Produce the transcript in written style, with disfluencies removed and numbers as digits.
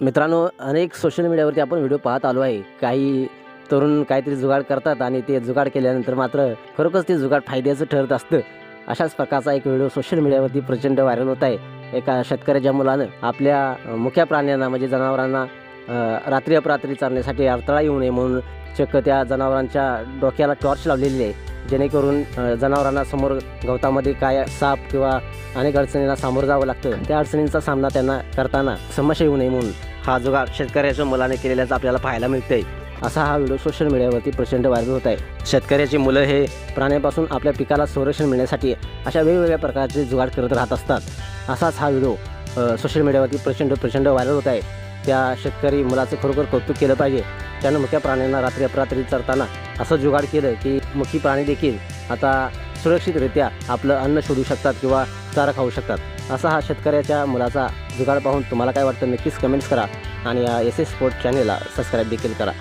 मित्रांनो, अनेक सोशल मीडियावरती आपण व्हिडिओ पाहत आलो आहे. काही तरुण काहीतरी जुगाड करतात आणि ते जुगाड केल्यानंतर मात्र खरोखरच ते जुगाड फायद्याचं ठरत असतं. अशाच प्रकारचा एक व्हिडिओ सोशल मीडियावरती प्रचंड व्हायरल होत आहे. एका शेतकऱ्याच्या मुलानं आपल्या मुक्या प्राण्यांना म्हणजे जनावरांना रात्री अपरात्री चारण्यासाठी अडथळा येऊ नये म्हणून चक्क त्या जनावरांच्या डोक्याला टॉर्च लावलेली आहे, जेणेकरून जनावरांना समोर गवतामध्ये काय साप किंवा अनेक अडचणींना सामोरं जावं लागतं. त्या अडचणींचा सामना त्यांना करताना समस्या येऊ नये म्हणून हा जुगाड शेतकऱ्याच्या मुलाने केलेल्याच आपल्याला पाहायला मिळतंय. असा हा व्हिडिओ सोशल मीडियावरती प्रचंड व्हायरल होत आहे. शेतकऱ्याची मुलं हे प्राण्यांपासून आपल्या पिकाला संरक्षण मिळण्यासाठी अशा वेगवेगळ्या प्रकारचे जुगाड करत राहत असतात. असाच हा व्हिडिओ सोशल मीडियावरती प्रचंड व्हायरल होत आहे. त्या शेतकरी मुलाचं खरोखर कौतुक केलं पाहिजे. त्यानं मुक्या प्राण्यांना रात्री अपरात्री चरताना असं जुगाड केलं की मुकी प्राणी देखील आता सुरक्षितरित्या आपलं अन्न शोधू शकतात किंवा चारा खाऊ शकतात. असा हा शेतकऱ्याच्या मुलाचा जुगाड पाहून तुम्हाला काय वाटतं नक्कीच कमेंट्स करा आणि या एस एस स्पोर्ट चॅनेलला सबस्क्राईब देखील करा.